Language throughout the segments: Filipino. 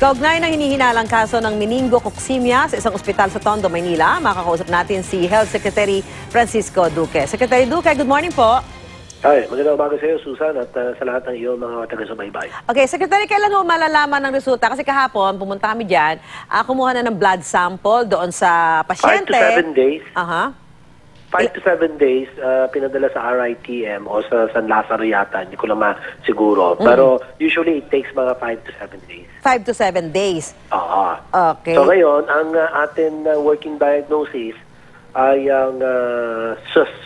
Kaugnay ng hinihinalang kaso ng meningococcemia sa isang ospital sa Tondo, Maynila, makakausap natin si Health Secretary Francisco Duque. Secretary Duque, good morning po. Hi, magandang umaga sa iyo, Susan, at sa lahat ng iyong mga taga-subaybay. Okay, Secretary, kailan mo malalaman ng resulta? Kasi kahapon, pumunta kami dyan, kumuha na ng blood sample doon sa pasyente. 5 to 7 days. 5 to 7 days, pinadala sa RITM o sa San Lazaro yata, hindi ko naman siguro. Pero usually it takes mga 5 to 7 days. 5 to 7 days? Oo. Okay. So ngayon, ang atin working diagnosis ay ang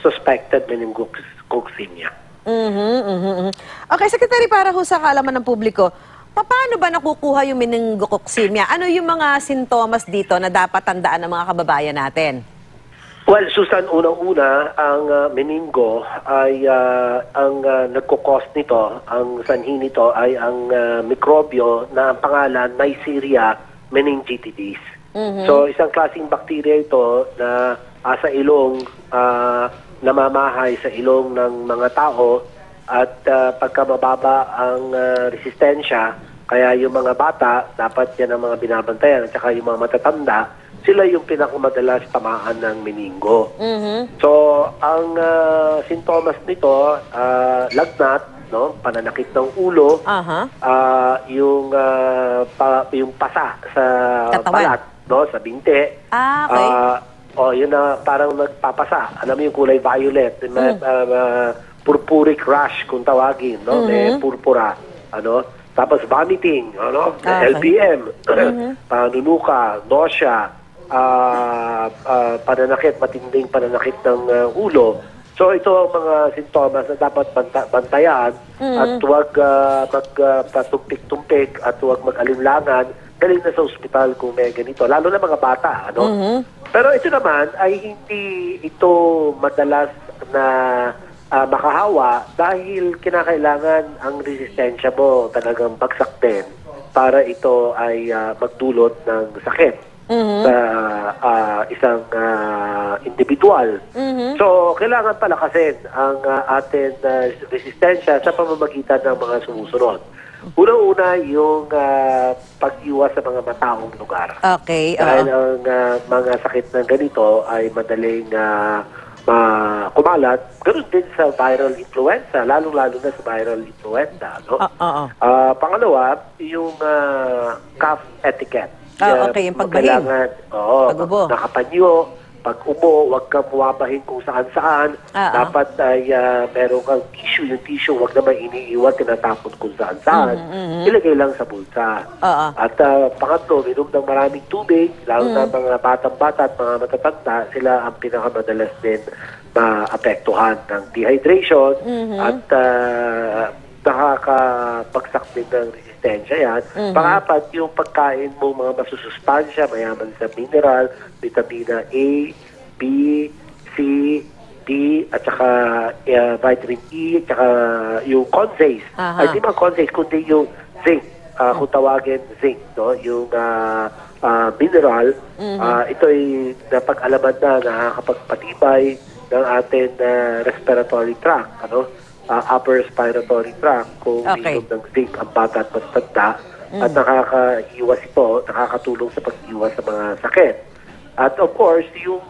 suspected meningococcemia. Okay, Secretary, para ho sa kaalaman ng publiko, paano ba nakukuha yung meningococcemia? Ano yung mga sintomas dito na dapat tandaan ng mga kababayan natin? Well, Susan, unang-una, ang meningo ay ang nagkukos nito, ang sanhi nito ay ang mikrobyo na ang pangalan Neisseria meningitidis. So, isang klaseng bakterya ito na sa ilong, namamahay sa ilong ng mga tao at pagka mababa ang resistensya, kaya yung mga bata, dapat yan ang mga binabantayan at saka yung mga matatanda, sila yung pinakamadalas tamaan ng meningo. So, ang sintomas nito, lagnat, no, pananakit ng ulo, yung pasa sa balat, no, sa binti. Okay. Yun na parang nagpapasa. Alam mo yung kulay violet, purpuric rash kung tawagin, no, may purpura, ano. Tapos vomiting, ano, LPM, panunuka, nausea, pananakit, matinding pananakit ng ulo. So ito ang mga sintomas na dapat bantayan at huwag magpatumpik-tumpik at huwag mag-alinlangan. Galing na sa ospital kung may ganito, lalo na mga bata. Ano? Pero ito naman ay hindi ito madalas na makahawa dahil kinakailangan ang resistensya mo talagang bagsak din para ito ay magdulot ng sakit sa isang individual. So, kailangan palakasin ang ating resistensya sa pamamagitan ng mga sumusunod. Unang-una, yung pag-iwas sa mga mataong lugar. Okay. Dahil ang mga sakit ng ganito ay madaling kumalat. Ganun din sa viral influenza, lalong-lalo na sa viral influenza. No? Pangalawa, yung cough etiquette. Okay, yung pagbahing. Pag-ubo. Nakapanyo, pag-ubo, huwag kang buwabahin kung saan-saan. Dapat ay meron kang tissue. Yung tissue, huwag naman iniiwan, tinatapon kung saan-saan. Ilagay lang sa bulsa. At pangatlo, minom ng maraming tubig, lalo na mga batang-bata at mga matatanda, sila ang pinakamadalas din maapektuhan ng dehydration at nakakapagsak din ng resistensya yan. Pangapat, yung pagkain mo mga masusustansya, mayaman sa mineral, vitamina A, B, C, D, at saka vitamin E, at saka yung consays. Ay, di ba consays, kundi yung zinc. Kung tawagin zinc, no? Yung mineral, ito ay napag-alaman na nakakapagpatibay ng ating respiratory tract, ano? Upper respiratory tract kung minom ng zinc ang bata at matanda at nakakaiwas ito, nakakatulong sa pag-iwas sa mga sakit. At of course, yung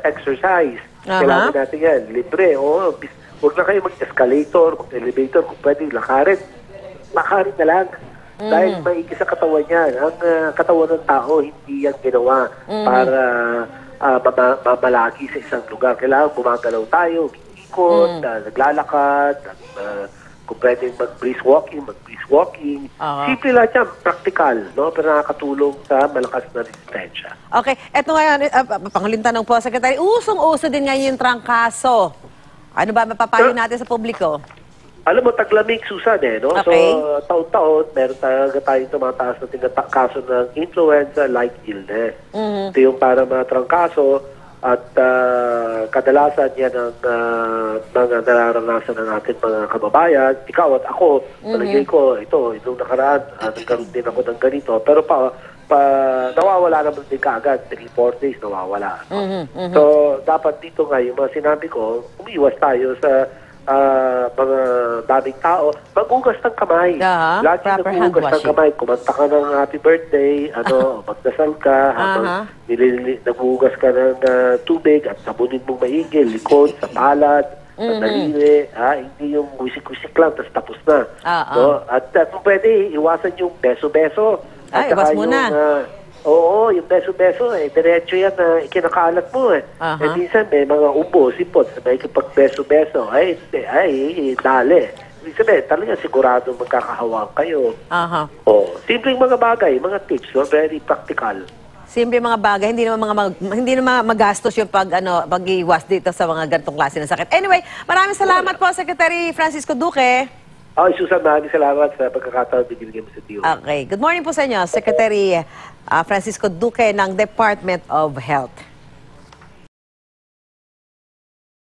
exercise, kailangan natin yan, libre. Huwag na kayo mag-escalator, mag-elevator, kung pwede lakarin. Makarin na lang. Dahil maigi sa katawan yan. Ang katawan ng tao, hindi yan ginawa para mamalagi sa isang lugar. Kailangan bumagalaw tayo, naglalakad, kung pwedeng mag-brisk walking. Simple lang yan, practical, no? Pero nakakatulong sa malakas na resistensya. Okay, eto ngayon, panghuling tanong po, Secretary, usong-uso din ngayon yung trangkaso. Ano ba mapapayo natin sa publiko? Alam mo, taglamig, Susan, no? Okay. So, taon-taon, meron tayong tumataas na kaso ng influenza-like illness. Ito yung para mga trangkaso at kadalasan yan ang mga nararanasan ng ating mga kababayan. Ikaw at ako, palagay ko, itong nakaraan, nagkaroon din ako ng ganito. Pero nawawala naman din kaagad, 3-4 days nawawala. So, dapat dito nga, yung mga sinabi ko, umiwas tayo sa mga daming tao, mag-ugas ng kamay. Lagi Proper hand nag-ugas ng washing. kamay. Kumanta ka ng happy birthday, magdasal ka, habang nag-ugas ka ng tubig at sabunin mong maigi, likod, sa palad, sa daliri, hindi yung wisik-wisik lang, tapos na. No? At kung pwede, iwasan yung beso-beso. At iwas saka muna. Oo, yung beso-beso, diretso yan na ikinakalat mo minsan may mga ubo, sipot, may kapag-beso-beso, dali. Ibig sabihin, talaga sigurado magkakahawa kayo. Simpleng mga bagay, mga tips, very practical. Simple mga bagay, hindi naman magastos yung pag-iwas dito sa mga ganitong klase ng sakit. Anyway, maraming salamat po, Secretary Francisco Duque. Susan, maraming salamat sa pagkakataon binigay mo sa TO. Okay. Good morning po sa inyo, Secretary Francisco Duque ng Department of Health.